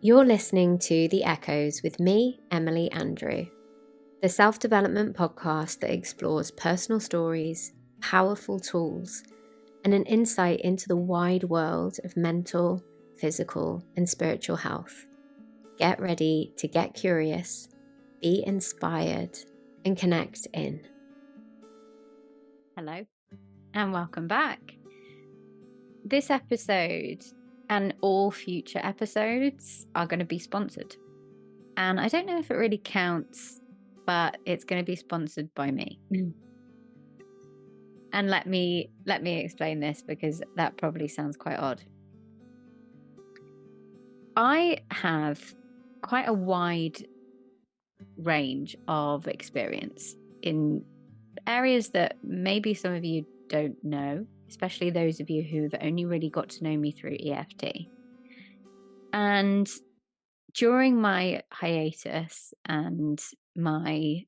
You're listening to The Echoes with me, Emily Andrew, the self-development podcast that explores personal stories, powerful tools, and an insight into the wide world of mental, physical, and spiritual health. Get ready to get curious, be inspired, and connect in. Hello, and welcome back. This episode and all future episodes are going to be sponsored. And I don't know if it really counts, but it's going to be sponsored by me. And let me explain this, because that probably sounds quite odd. I have quite a wide range of experience in areas that maybe some of you don't know, especially those of you who've only really got to know me through EFT. And during my hiatus and my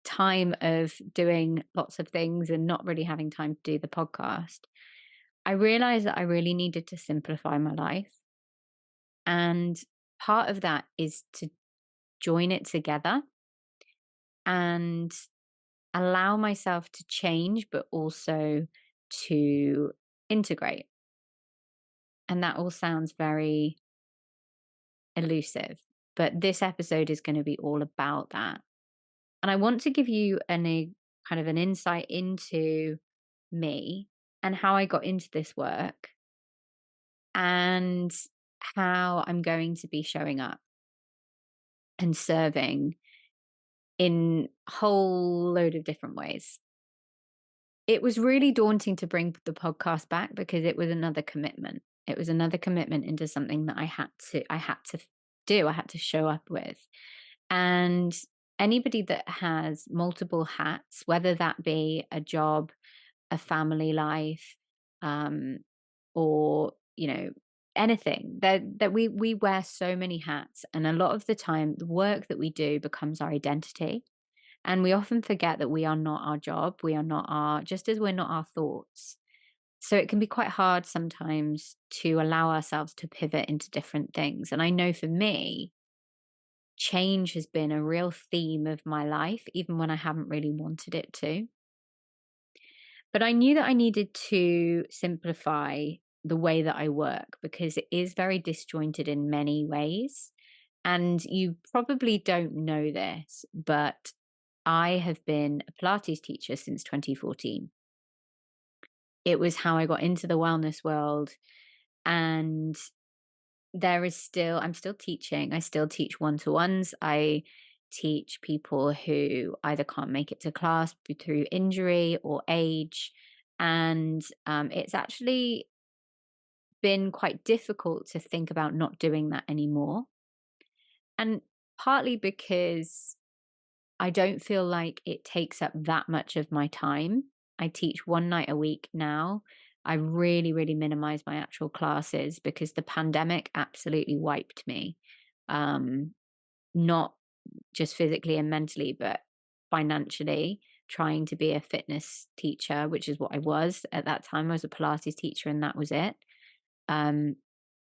time of doing lots of things and not really having time to do the podcast, I realized that I really needed to simplify my life. And part of that is to join it together and allow myself to change, but also to integrate. And that all sounds very elusive, but this episode is going to be all about that. And I want to give you a kind of an insight into me and how I got into this work and how I'm going to be showing up and serving in a whole load of different ways. It was really daunting to bring the podcast back because it was another commitment. It was another commitment into something that I had to do. I had to show up with. And anybody that has multiple hats, whether that be a job, a family life, or anything, that we wear so many hats, and a lot of the time the work that we do becomes our identity. And we often forget that we are not our job. We are not just as we're not our thoughts. So it can be quite hard sometimes to allow ourselves to pivot into different things. And I know for me, change has been a real theme of my life, even when I haven't really wanted it to. But I knew that I needed to simplify the way that I work, because it is very disjointed in many ways. And you probably don't know this, but I have been a Pilates teacher since 2014. It was how I got into the wellness world. And I'm still teaching. I still teach one-to-ones. I teach people who either can't make it to class through injury or age. And it's actually been quite difficult to think about not doing that anymore. And partly because I don't feel like it takes up that much of my time. I teach one night a week now. I really, really minimize my actual classes because the pandemic absolutely wiped me. Not just physically and mentally, but financially, trying to be a fitness teacher, which is what I was at that time. I was a Pilates teacher and that was it.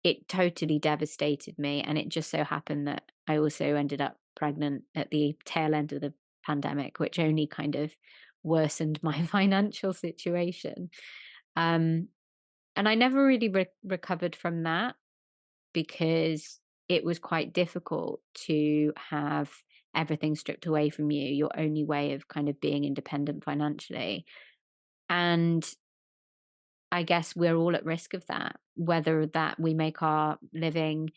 It totally devastated me. And it just so happened that I also ended up pregnant at the tail end of the pandemic, which only kind of worsened my financial situation. And I never really recovered from that, because it was quite difficult to have everything stripped away from you, your only way of kind of being independent financially. And I guess we're all at risk of that, whether that we make our living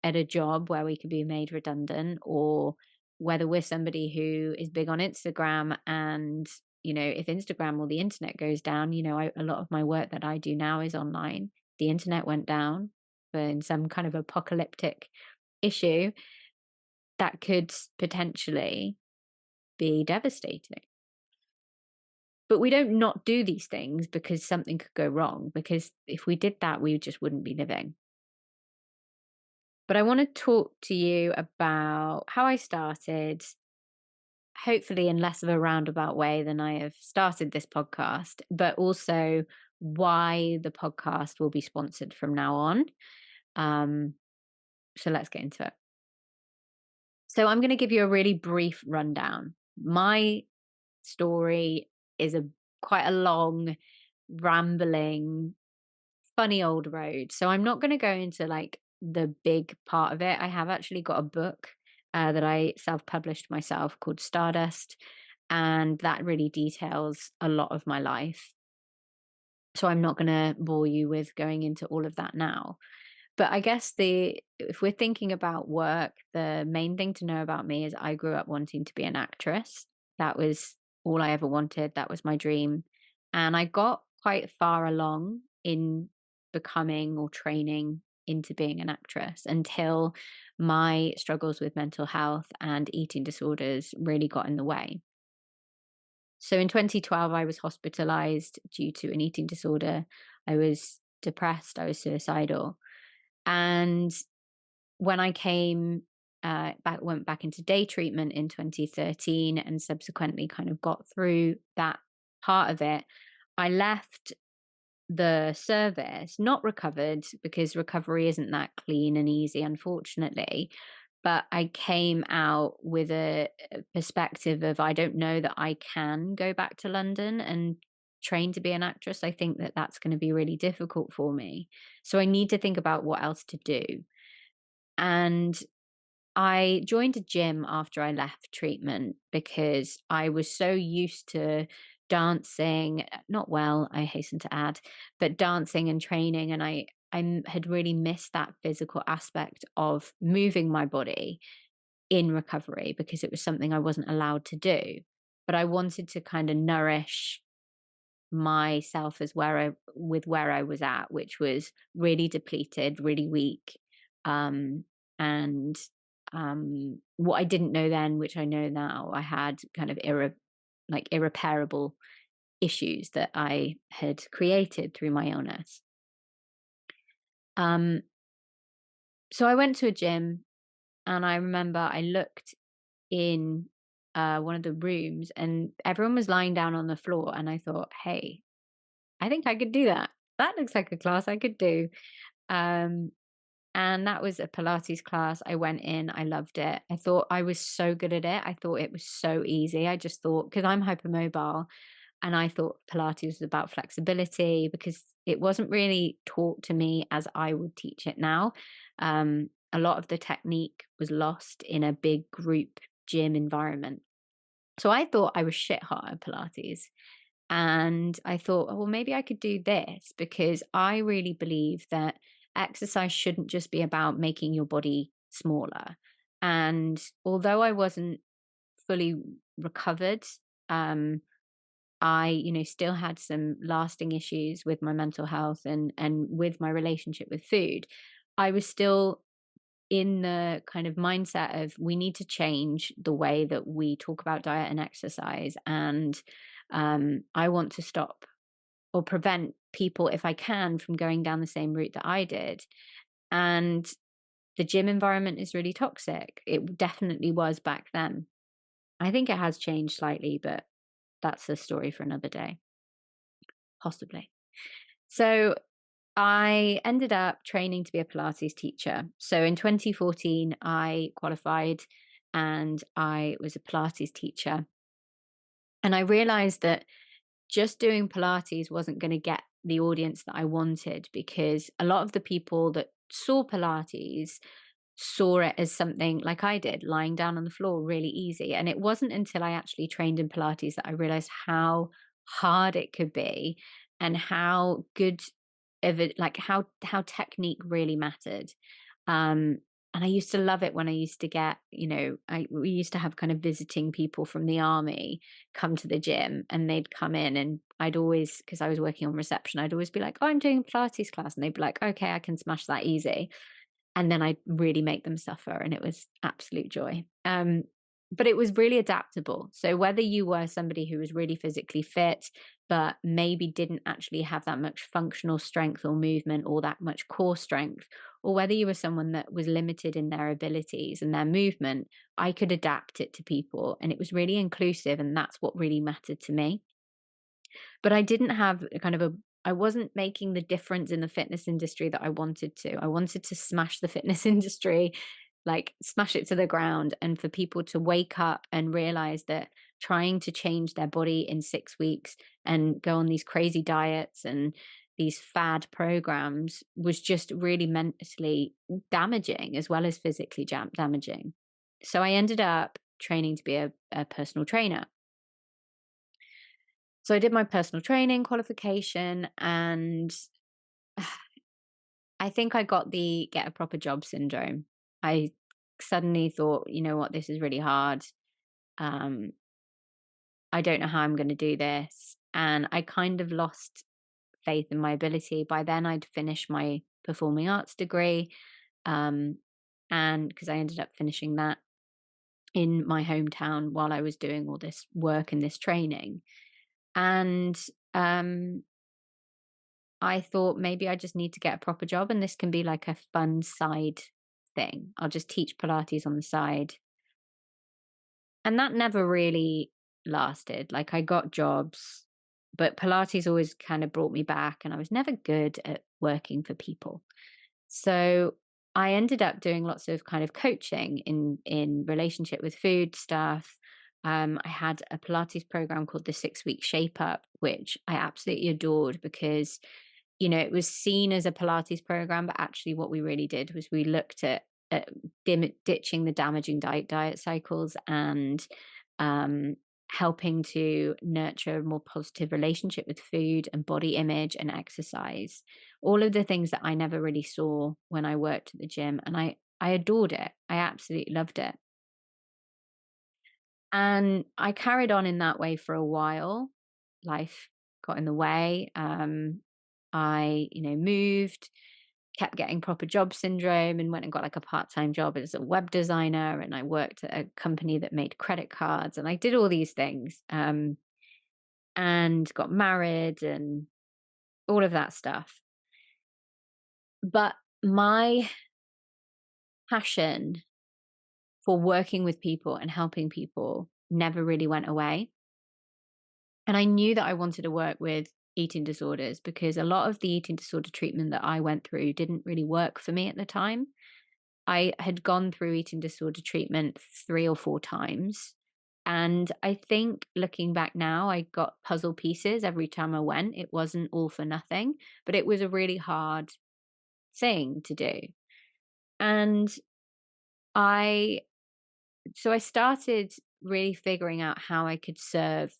at a job where we could be made redundant, or whether we're somebody who is big on Instagram and, if Instagram or the internet goes down, a lot of my work that I do now is online. The internet went down in some kind of apocalyptic issue that could potentially be devastating. But we don't not do these things because something could go wrong, because if we did that, we just wouldn't be living. But I want to talk to you about how I started, hopefully in less of a roundabout way than I have started this podcast, but also why the podcast will be sponsored from now on. So let's get into it. So I'm going to give you a really brief rundown. My story is quite a long, rambling, funny old road. So I'm not going to go into like the big part of it. I have actually got a book that I self-published myself called Stardust, and that really details a lot of my life. So I'm not going to bore you with going into all of that now. But I guess if we're thinking about work, the main thing to know about me is I grew up wanting to be an actress. That was all I ever wanted. That was my dream. And I got quite far along in becoming or training into being an actress until my struggles with mental health and eating disorders really got in the way. So in 2012, I was hospitalized due to an eating disorder. I was depressed, I was suicidal. And when I went back into day treatment in 2013 and subsequently kind of got through that part of it, I left the service, not recovered because recovery isn't that clean and easy, unfortunately. But I came out with a perspective of I don't know that I can go back to London and train to be an actress. I think that that's going to be really difficult for me. So I need to think about what else to do. And I joined a gym after I left treatment because I was so used to dancing, not well, I hasten to add, but dancing and training. And I had really missed that physical aspect of moving my body in recovery because it was something I wasn't allowed to do. But I wanted to kind of nourish myself as where I was at, which was really depleted, really weak. And what I didn't know then, which I know now, I had kind of irreparable issues that I had created through my illness. Um, so I went to a gym, and I remember I looked in one of the rooms, and everyone was lying down on the floor, and I thought, hey, I think I could do that. That looks like a class I could do. Um, and that was a Pilates class. I went in, I loved it. I thought I was so good at it. I thought it was so easy. I just thought, because I'm hypermobile, and I thought Pilates was about flexibility because it wasn't really taught to me as I would teach it now. A lot of the technique was lost in a big group gym environment. So I thought I was shit hot at Pilates. And I thought, oh, well, maybe I could do this because I really believe that exercise shouldn't just be about making your body smaller. And although I wasn't fully recovered, I, still had some lasting issues with my mental health and with my relationship with food. I was still in the kind of mindset of we need to change the way that we talk about diet and exercise. And I want to stop or prevent people, if I can, from going down the same route that I did. And the gym environment is really toxic. It definitely was back then. I think it has changed slightly, but that's a story for another day, possibly. So I ended up training to be a Pilates teacher. So in 2014, I qualified and I was a Pilates teacher. And I realized that just doing Pilates wasn't going to get the audience that I wanted because a lot of the people that saw Pilates saw it as something like I did, lying down on the floor, really easy. And it wasn't until I actually trained in Pilates that I realized how hard it could be and how good of it, like how technique really mattered. And I used to love it when I used to get, we used to have kind of visiting people from the army come to the gym and they'd come in and I'd always, because I was working on reception, I'd always be like, oh, I'm doing Pilates class. And they'd be like, okay, I can smash that easy. And then I'd really make them suffer. And it was absolute joy. But it was really adaptable. So whether you were somebody who was really physically fit, but maybe didn't actually have that much functional strength or movement or that much core strength, or whether you were someone that was limited in their abilities and their movement, I could adapt it to people. And it was really inclusive. And that's what really mattered to me. But I didn't have a kind of a I wasn't making the difference in the fitness industry that I wanted to. I wanted to smash the fitness industry, like smash it to the ground, and for people to wake up and realize that trying to change their body in 6 weeks and go on these crazy diets and these fad programs was just really mentally damaging as well as physically damaging. So I ended up training to be a personal trainer. So I did my personal training qualification, and I think I got the get a proper job syndrome. I suddenly thought, you know what, this is really hard. Um, I don't know how I'm going to do this. And I kind of lost faith in my ability. By then, I'd finished my performing arts degree. Um, and because I ended up finishing that in my hometown while I was doing all this work and this training. And um, I thought maybe I just need to get a proper job and this can be like a fun side thing. I'll just teach Pilates on the side. And that never really lasted. Like I got jobs, but Pilates always kind of brought me back and I was never good at working for people. So I ended up doing lots of kind of coaching in relationship with food stuff. I had a Pilates program called the 6 Week Shape Up, which I absolutely adored because it was seen as a Pilates program, but actually what we really did was we looked at ditching the damaging diet cycles and um, helping to nurture a more positive relationship with food and body image and exercise. All of the things that I never really saw when I worked at the gym. And I adored it. I absolutely loved it. And I carried on in that way for a while. Life got in the way. I moved, kept getting proper job syndrome and went and got like a part-time job as a web designer. And I worked at a company that made credit cards and I did all these things, and got married and all of that stuff. But my passion for working with people and helping people never really went away. And I knew that I wanted to work with eating disorders because a lot of the eating disorder treatment that I went through didn't really work for me at the time. I had gone through eating disorder treatment 3 or 4 times. And I think looking back now, I got puzzle pieces every time I went. It wasn't all for nothing, but it was a really hard thing to do. And I, so I started really figuring out how I could serve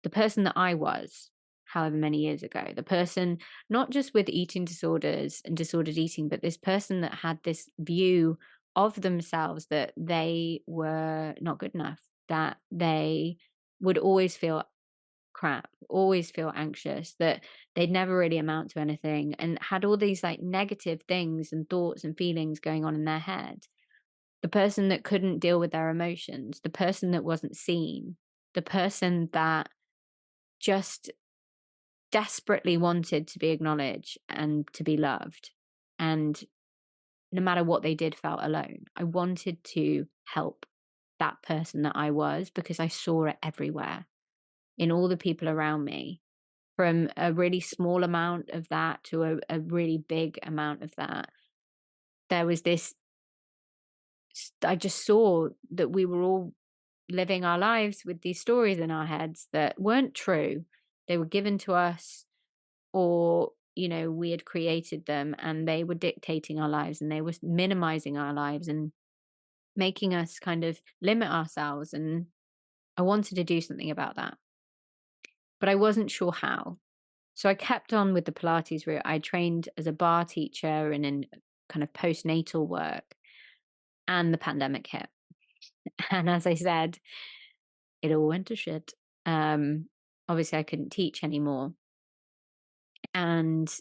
the person that I was however many years ago, the person not just with eating disorders and disordered eating, but this person that had this view of themselves that they were not good enough, that they would always feel crap, always feel anxious, that they'd never really amount to anything, and had all these like negative things and thoughts and feelings going on in their head. The person that couldn't deal with their emotions, the person that wasn't seen, the person that just desperately wanted to be acknowledged and to be loved. And no matter what they did, felt alone. I wanted to help that person that I was because I saw it everywhere in all the people around me, from a really small amount of that to a really big amount of that. There was this, I just saw that we were all living our lives with these stories in our heads that weren't true. They were given to us, or we had created them and they were dictating our lives and they were minimizing our lives and making us kind of limit ourselves. And I wanted to do something about that, but I wasn't sure how. So I kept on with the Pilates route. I trained as a bar teacher and in kind of postnatal work, and the pandemic hit. And as I said, it all went to shit. Obviously I couldn't teach anymore. And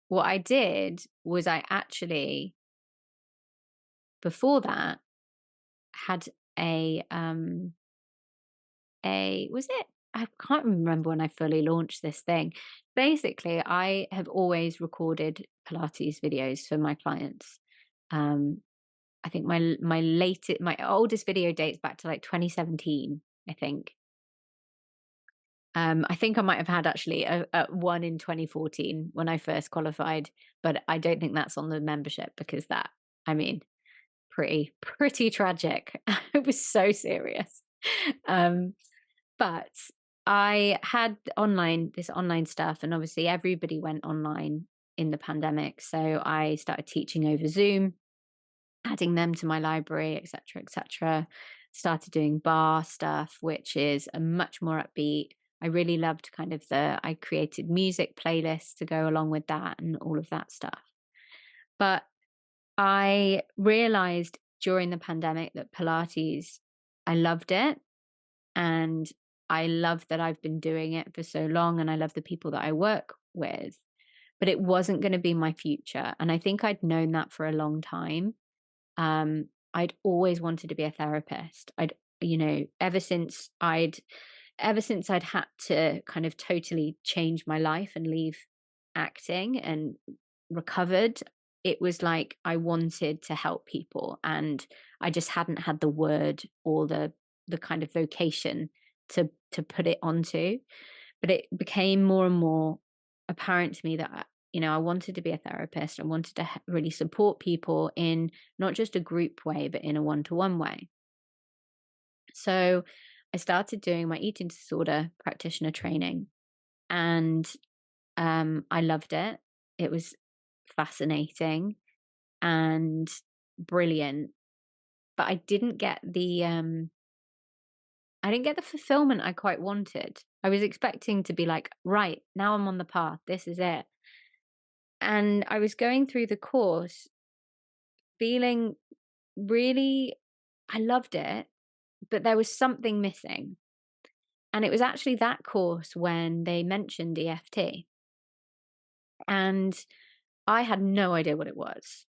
what I did was I actually, before that, had a was it? I can't remember when I fully launched this thing. Basically, I have always recorded Pilates videos for my clients. Um, I think my oldest video dates back to like 2017, I think. I think I might have had actually a one in 2014 when I first qualified, but I don't think that's on the membership because that, I mean, pretty tragic. It was so serious. Um, but I had this online stuff, and obviously everybody went online in the pandemic. So I started teaching over Zoom, adding them to my library, etc., etc. Started doing bar stuff, which is a much more upbeat. I really loved I created music playlists to go along with that and all of that stuff. But I realized during the pandemic that Pilates, I loved it. And I love that I've been doing it for so long. And I love the people that I work with. But it wasn't going to be my future. And I think I'd known that for a long time. I'd always wanted to be a therapist. Ever since I'd had to kind of totally change my life and leave acting and recovered, it was like I wanted to help people, and I just hadn't had the word or the kind of vocation to put it onto. But it became more and more apparent to me that I wanted to be a therapist. I wanted to really support people in not just a group way, but in a one-to-one way. So I started doing my eating disorder practitioner training, and I loved it. It was fascinating and brilliant, but I didn't get the fulfillment I quite wanted. I was expecting to be like, right, now I'm on the path. This is it. And I was going through the course feeling really, I loved it, but there was something missing. And it was actually that course when they mentioned EFT. And I had no idea what it was.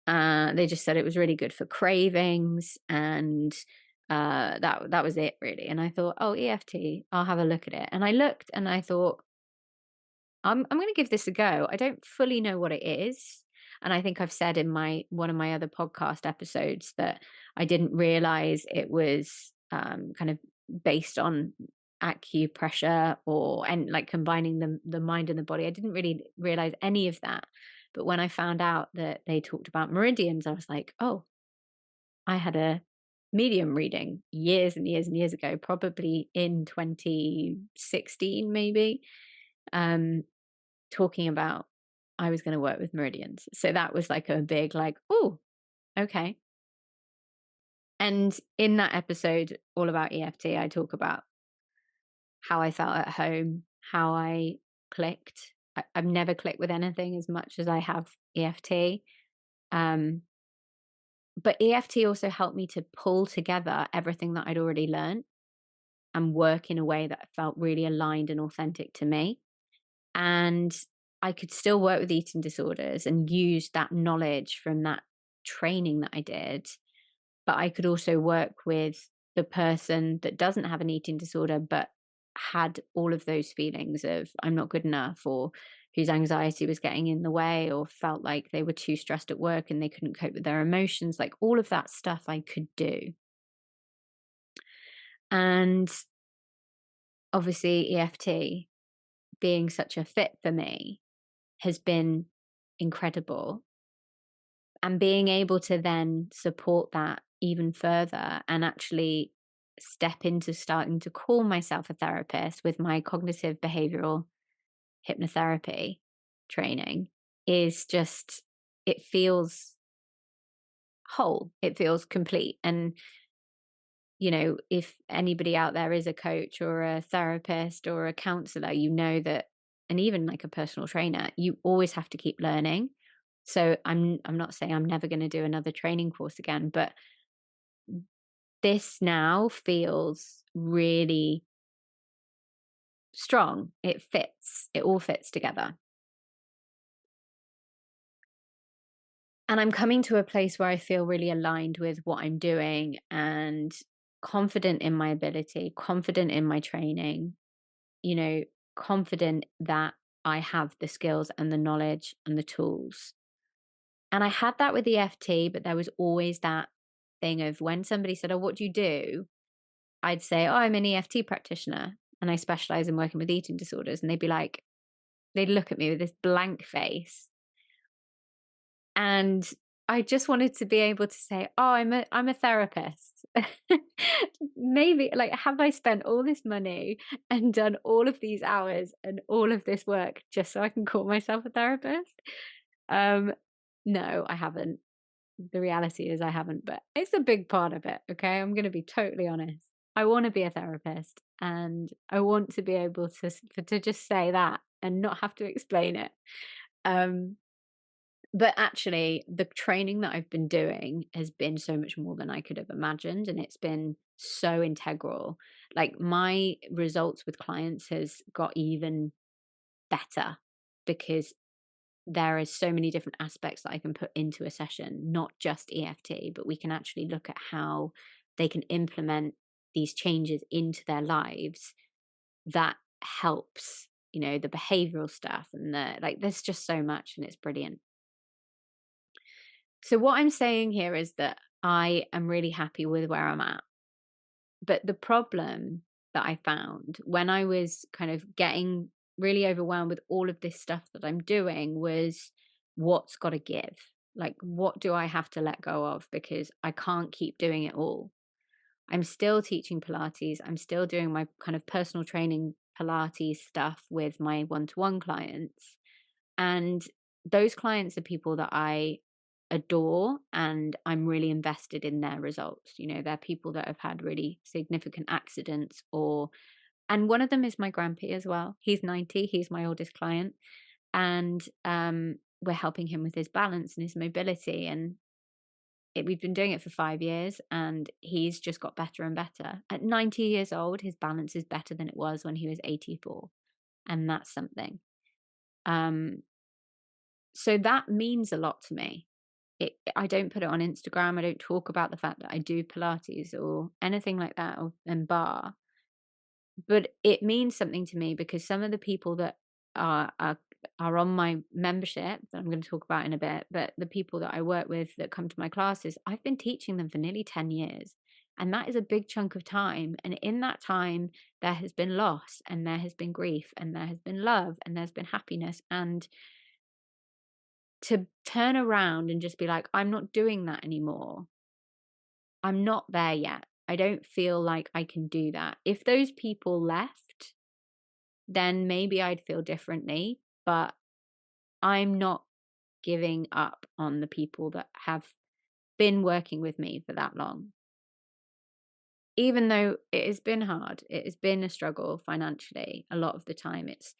They just said it was really good for cravings, and that was it really. And I thought, oh, EFT, I'll have a look at it. And I looked and I thought, I'm going to give this a go. I don't fully know what it is. And I think I've said in one of my other podcast episodes that I didn't realize it was kind of based on acupressure and like combining the mind and the body. I didn't really realize any of that. But when I found out that they talked about meridians, I was like, oh, I had a medium reading years and years and years ago, probably in 2016, maybe. Um, Talking about I was going to work with meridians. So that was like a big like, oh, okay. And in that episode all about EFT, I talk about how I felt at home, how I clicked. I've never clicked with anything as much as I have EFT. Um, but EFT also helped me to pull together everything that I'd already learned and work in a way that felt really aligned and authentic to me. And I could still work with eating disorders and use that knowledge from that training that I did. But I could also work with the person that doesn't have an eating disorder, but had all of those feelings of I'm not good enough, or whose anxiety was getting in the way, or felt like they were too stressed at work and they couldn't cope with their emotions. Like all of that stuff I could do. And obviously, EFT being such a fit for me has been incredible. And being able to then support that even further and actually step into starting to call myself a therapist with my cognitive behavioral hypnotherapy training is just, it feels whole, it feels complete. And if anybody out there is a coach or a therapist or a counselor, that, and even like a personal trainer, you always have to keep learning. So I'm not saying I'm never going to do another training course again, but this now feels really strong. It fits. It all fits together. And I'm coming to a place where I feel really aligned with what I'm doing and confident in my ability, confident in my training, confident that I have the skills and the knowledge and the tools. And I had that with EFT, but there was always that thing of when somebody said, oh, what do you do? I'd say, oh, I'm an EFT practitioner. and I specialize in working with eating disorders. And they'd look at me with this blank face. And I just wanted to be able to say, "Oh, I'm a therapist." Maybe, like, have I spent all this money and done all of these hours and all of this work just so I can call myself a therapist? Um, no, I haven't. The reality is I haven't, but it's a big part of it, okay? I'm gonna be totally honest. I wanna be a therapist, and I want to be able to just say that and not have to explain it. Um but actually, the training that I've been doing has been so much more than I could have imagined, and it's been so integral. Like, my results with clients has got even better because there is so many different aspects that I can put into a session, not just EFT, but we can actually look at how they can implement these changes into their lives that helps, the behavioral stuff and there's just so much, and it's brilliant. So what I'm saying here is that I am really happy with where I'm at. But the problem that I found when I was kind of getting really overwhelmed with all of this stuff that I'm doing was, what's got to give? Like, what do I have to let go of? Because I can't keep doing it all. I'm still teaching Pilates. I'm still doing my kind of personal training Pilates stuff with my one-to-one clients. And those clients are people that I adore, and I'm really invested in their results. They're people that have had really significant accidents, and one of them is my grandpa as well. He's 90, he's my oldest client. And we're helping him with his balance and his mobility. And we've been doing it for 5 years, and he's just got better and better. At 90 years old, his balance is better than it was when he was 84. And that's something. Um, So that means a lot to me. I don't put it on Instagram. I don't talk about the fact that I do Pilates or anything like that, and bar. But it means something to me because some of the people that are are, are on my membership that I'm going to talk about in a bit, but the people that I work with that come to my classes, I've been teaching them for nearly 10 years. And that is a big chunk of time. And in that time, there has been loss, and there has been grief, and there has been love, and there's been happiness. And to turn around and just be like, I'm not doing that anymore. I'm not there yet. I don't feel like I can do that. If those people left, then maybe I'd feel differently, but I'm not giving up on the people that have been working with me for that long. Even though it has been hard, it has been a struggle financially. A lot of the time it's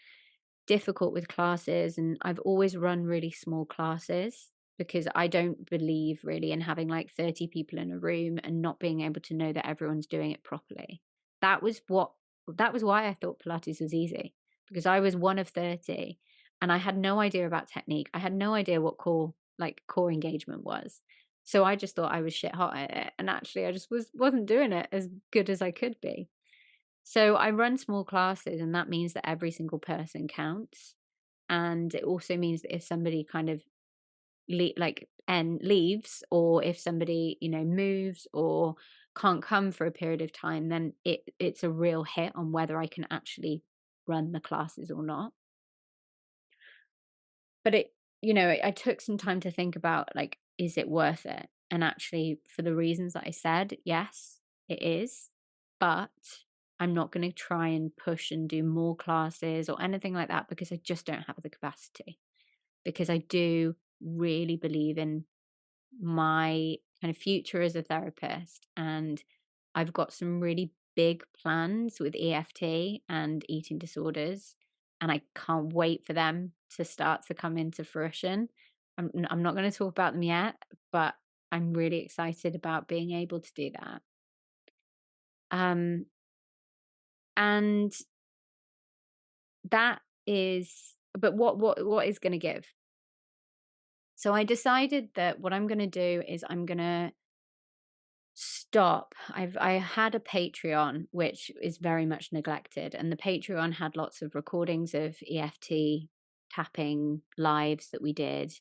difficult with classes, and I've always run really small classes because I don't believe really in having like 30 people in a room and not being able to know that everyone's doing it properly. That was why I thought Pilates was easy, because I was one of 30 and I had no idea about technique. I had no idea what core engagement was. So I just thought I was shit hot at it, and actually I just wasn't doing it as good as I could be. So I run small classes, and that means that every single person counts. And it also means that if somebody kind of leaves, or if somebody moves or can't come for a period of time, then it's a real hit on whether I can actually run the classes or not. But I took some time to think about, like, is it worth it? And actually, for the reasons that I said, yes, it is. But I'm not going to try and push and do more classes or anything like that because I just don't have the capacity. Because I do really believe in my kind of future as a therapist. And I've got some really big plans with EFT and eating disorders, and I can't wait for them to start to come into fruition. I'm not going to talk about them yet, but I'm really excited about being able to do that. Um, and that is, but what is going to give? So I decided that what I'm going to do is I'm going to stop. I had a Patreon which is very much neglected, and the Patreon had lots of recordings of EFT tapping lives that we did,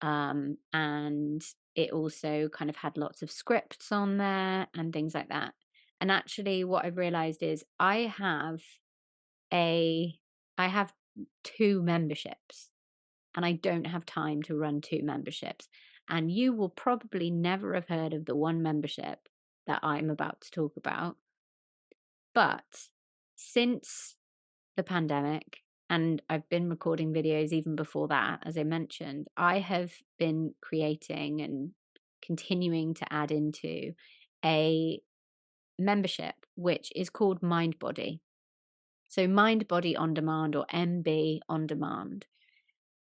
and it also kind of had lots of scripts on there and things like that. And actually, what I've realized is I have I have 2 memberships, and I don't have time to run 2 memberships. And you will probably never have heard of the one membership that I'm about to talk about. But since the pandemic, and I've been recording videos even before that, as I mentioned, I have been creating and continuing to add into a membership which is called Mind Body. So Mind Body on Demand, or MB on Demand.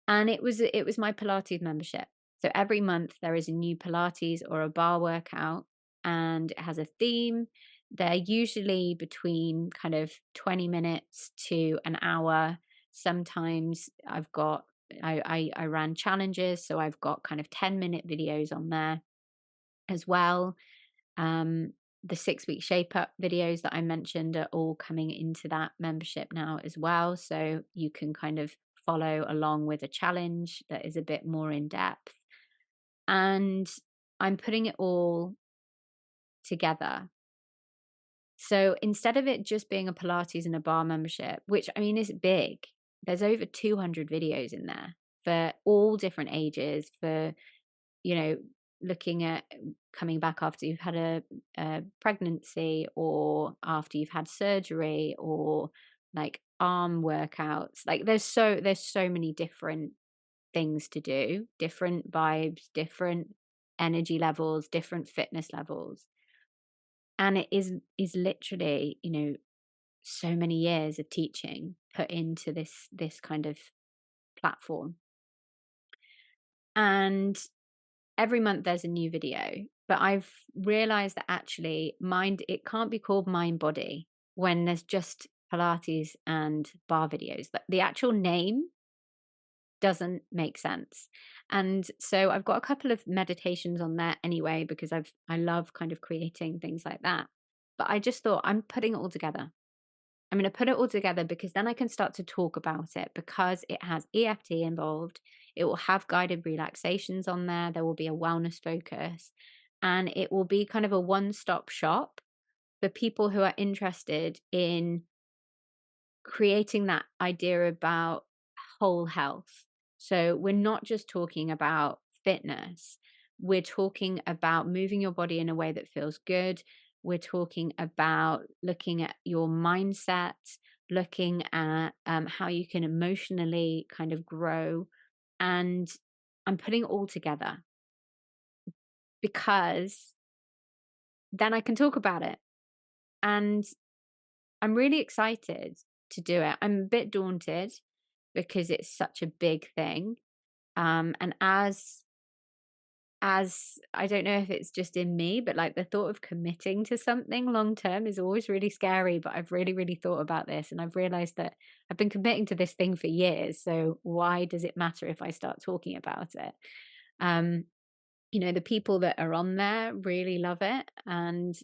And it was my Pilates membership. So every month there is a new Pilates or a bar workout, and it has a theme. They're usually between kind of 20 minutes to an hour. Sometimes I ran challenges, so I've got kind of 10-minute videos on there as well. Um, the 6-week shape up videos that I mentioned are all coming into that membership now as well. So you can kind of follow along with a challenge that is a bit more in depth. And I'm putting it all together. So instead of it just being a Pilates and a bar membership, which I mean is big, there's over 200 videos in there for all different ages, for, you know, looking at coming back after you've had a pregnancy, or after you've had surgery, or like arm workouts. Like there's so many different things to do, different vibes, different energy levels, different fitness levels. And it is literally, so many years of teaching put into this kind of platform. And every month there's a new video, but I've realized that actually it can't be called Mind Body when there's just Pilates and bar videos. But the actual name doesn't make sense. And so I've got a couple of meditations on there anyway, because I love kind of creating things like that. But I just thought, I'm putting it all together. I'm going to put it all together because then I can start to talk about it, because it has EFT involved. It will have guided relaxations on there. There will be a wellness focus, and it will be kind of a one-stop shop for people who are interested in creating that idea about whole health. So we're not just talking about fitness. We're talking about moving your body in a way that feels good. We're talking about looking at your mindset, looking at how you can emotionally kind of grow. And I'm putting it all together because then I can talk about it. And I'm really excited to do it. I'm a bit daunted because it's such a big thing. And as I don't know if it's just in me, but like the thought of committing to something long term is always really scary. But I've really, really thought about this, and I've realized that I've been committing to this thing for years. So why does it matter if I start talking about it? Um, the people that are on there really love it, and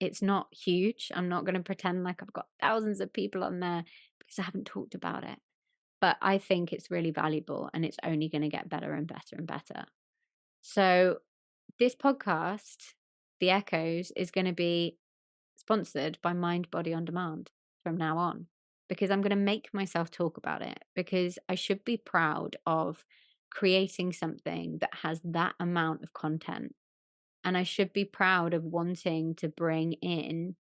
it's not huge. I'm not going to pretend like I've got thousands of people on there because I haven't talked about it. But I think it's really valuable, and it's only going to get better and better and better. So this podcast, The Echoes, is going to be sponsored by Mind Body on Demand from now on, because I'm going to make myself talk about it, because I should be proud of creating something that has that amount of content. And I should be proud of wanting to bring in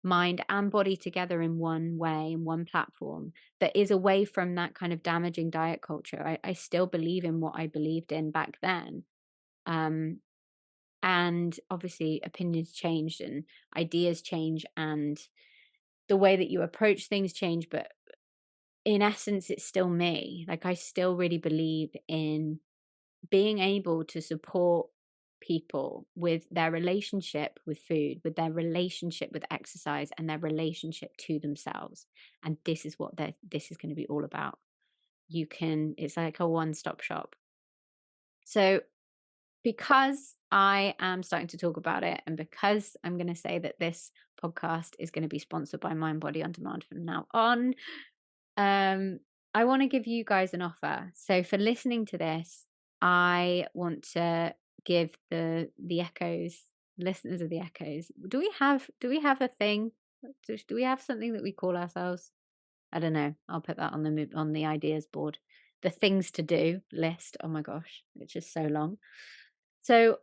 mind and body together in one way, in one platform that is away from that kind of damaging diet culture. I still believe in what I believed in back then. And obviously opinions changed and ideas change, and the way that you approach things change, but in essence it's still me. Like, I still really believe in being able to support people with their relationship with food, with their relationship with exercise, and their relationship to themselves. And this is what this is going to be all about. It's like a one-stop shop. So because I am starting to talk about it, and because I'm going to say that this podcast is going to be sponsored by Mind Body on Demand from now on, I want to give you guys an offer. So for listening to this, I want to give the Echoes, listeners of the Echoes. Do we have a thing? Do we have something that we call ourselves? I don't know. I'll put that on the ideas board. The things to do list. Oh my gosh, it's just so long. So,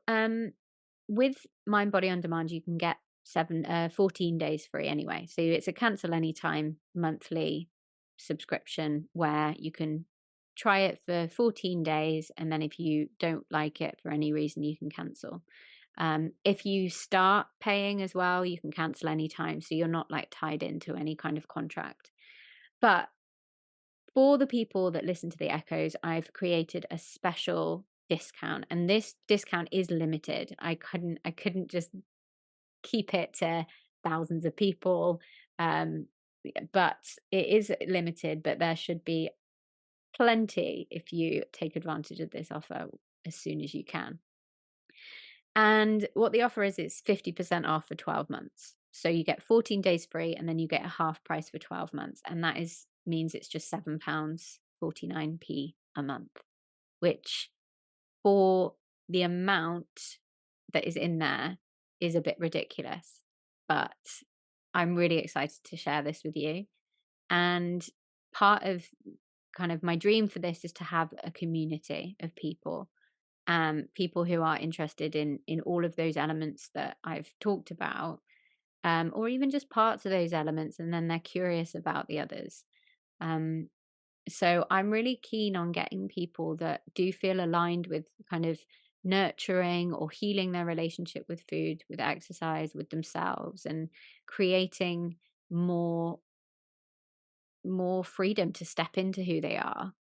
with Mind Body on Demand, you can get 14 days free anyway. So it's a cancel anytime monthly subscription where you can try it for 14 days. And then if you don't like it for any reason, you can cancel. If you start paying as well, you can cancel anytime. So you're not like tied into any kind of contract. But for the people that listen to the echoes, I've created a special discount, and this discount is limited. I couldn't just keep it to thousands of people. But it is limited, but there should be plenty if you take advantage of this offer as soon as you can. And what the offer is, it's 50% off for 12 months. So you get 14 days free and then you get a half price for 12 months. And that means it's just £7.49 a month, which for the amount that is in there is a bit ridiculous. But I'm really excited to share this with you. And part of kind of my dream for this is to have a community of people, people who are interested in all of those elements that I've talked about, or even just parts of those elements, and then they're curious about the others. So I'm really keen on getting people that do feel aligned with kind of nurturing or healing their relationship with food, with exercise, with themselves, and creating more freedom to step into who they are.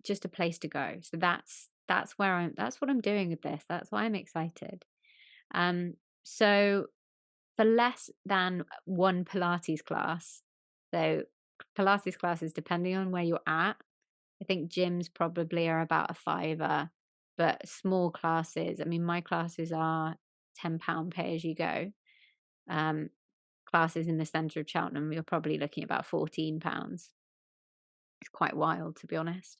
Just a place to go. So that's what I'm doing with this. That's why I'm excited. So for less than one Pilates class, so Pilates classes, depending on where you're at, I think gyms probably are about a fiver, but small classes, I mean, my classes are £10 pay as you go. Classes in the centre of Cheltenham, you're probably looking about £14. It's quite wild, to be honest.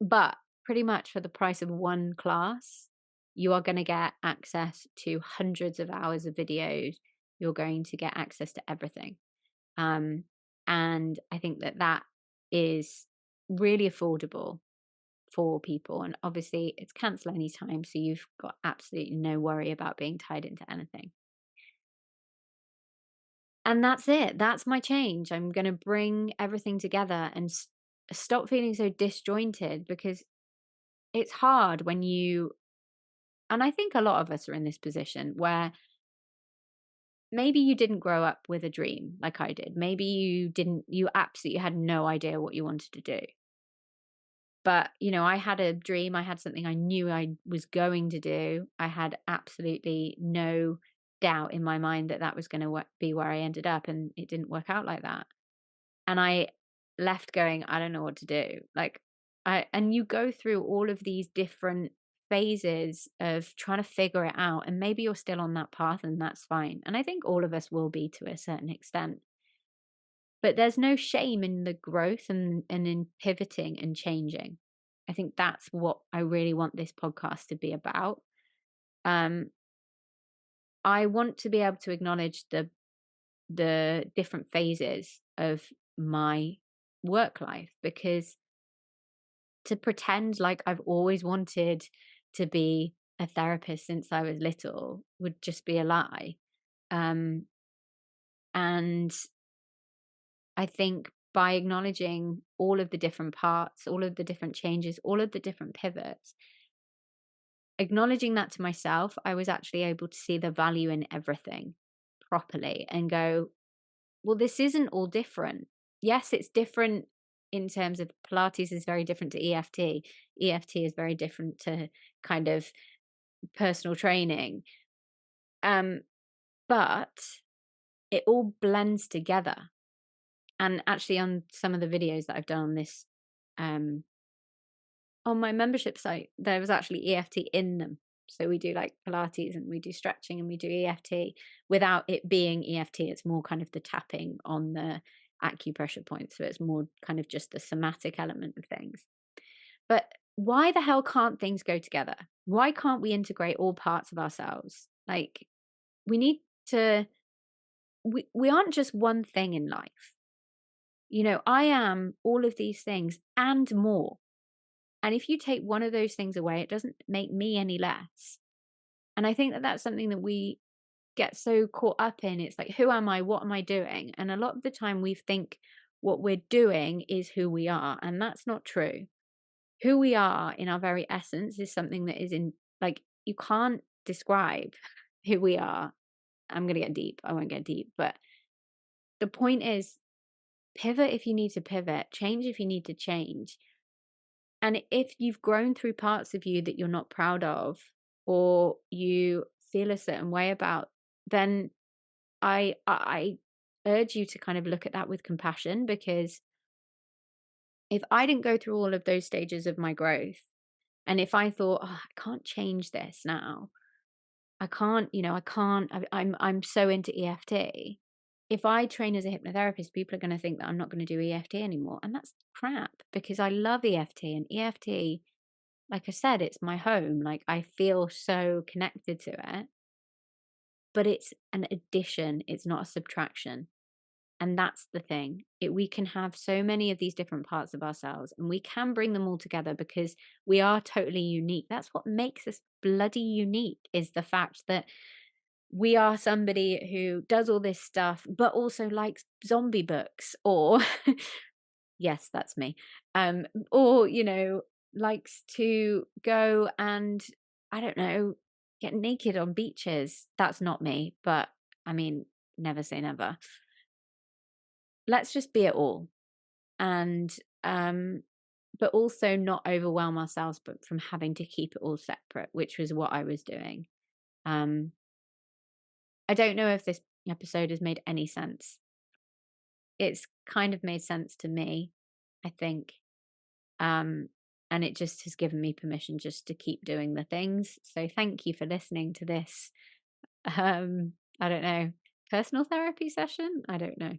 But pretty much for the price of one class, you are going to get access to hundreds of hours of videos. You're going to get access to everything. And I think that is really affordable for people. And obviously, it's cancel anytime. So you've got absolutely no worry about being tied into anything. And that's it. That's my change. I'm going to bring everything together and stop feeling so disjointed, because it's hard when and I think a lot of us are in this position where maybe you didn't grow up with a dream like I did. Maybe you absolutely had no idea what you wanted to do. But, I had a dream. I had something I knew I was going to do. I had absolutely no doubt in my mind that was going to be where I ended up, and it didn't work out like that. And I left going, I don't know what to do. And you go through all of these different phases of trying to figure it out. And maybe you're still on that path, and that's fine. And I think all of us will be to a certain extent. But there's no shame in the growth and in pivoting and changing. I think that's what I really want this podcast to be about. I want to be able to acknowledge the different phases of my work life, because to pretend like I've always wanted to be a therapist since I was little would just be a lie. And I think by acknowledging all of the different parts, all of the different changes, all of the different pivots, acknowledging that to myself, I was actually able to see the value in everything properly and go, well, this isn't all different. Yes, it's different in terms of Pilates is very different to EFT. EFT is very different to kind of personal training. But it all blends together. And actually on some of the videos that I've done on this, on my membership site, there was actually EFT in them. So we do like Pilates and we do stretching and we do EFT without it being EFT. It's more kind of the tapping on the acupressure points. So it's more kind of just the somatic element of things. But why the hell can't things go together? Why can't we integrate all parts of ourselves? Like, we need to we aren't just one thing in life. I am all of these things and more. And if you take one of those things away, it doesn't make me any less. And I think that that's something that we get so caught up in. It's like, who am I? What am I doing? And a lot of the time we think what we're doing is who we are. And that's not true. Who we are in our very essence is something that is you can't describe who we are. I'm going to get deep. I won't get deep. But the point is, pivot if you need to pivot, change if you need to change. And if you've grown through parts of you that you're not proud of, or you feel a certain way about, then I urge you to kind of look at that with compassion, because if I didn't go through all of those stages of my growth, and if I thought, oh, I can't change this now, I can't, I'm so into EFT. If I train as a hypnotherapist, people are going to think that I'm not going to do EFT anymore. And that's crap, because I love EFT, and EFT, like I said, it's my home. Like, I feel so connected to it, but it's an addition. It's not a subtraction. And that's the thing. We can have so many of these different parts of ourselves, and we can bring them all together because we are totally unique. That's what makes us bloody unique, is the fact that we are somebody who does all this stuff, but also likes zombie books, or yes, that's me. Or, likes to go and, I don't know, get naked on beaches. That's not me, but I mean, never say never. Let's just be it all. And but also not overwhelm ourselves, but from having to keep it all separate, which was what I was doing. I don't know if this episode has made any sense. It's kind of made sense to me, I think. And it just has given me permission just to keep doing the things. So thank you for listening to this. I don't know, personal therapy session? I don't know.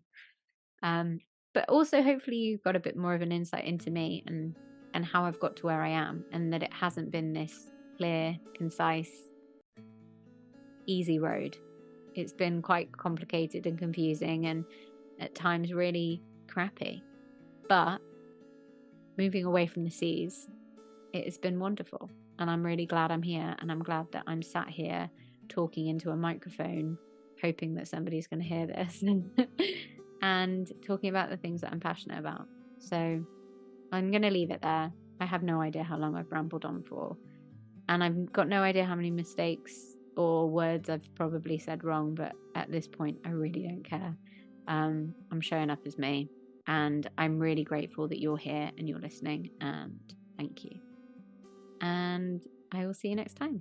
But also hopefully you got a bit more of an insight into me and how I've got to where I am, and that it hasn't been this clear, concise, easy road. It's been quite complicated and confusing, and at times really crappy. But moving away from the seas, it has been wonderful. And I'm really glad I'm here, and I'm glad that I'm sat here talking into a microphone, hoping that somebody's going to hear this and talking about the things that I'm passionate about. So I'm going to leave it there. I have no idea how long I've rambled on for, and I've got no idea how many mistakes or words I've probably said wrong, but at this point I really don't care. I'm showing up as me, and I'm really grateful that you're here and you're listening, and thank you. And I will see you next time.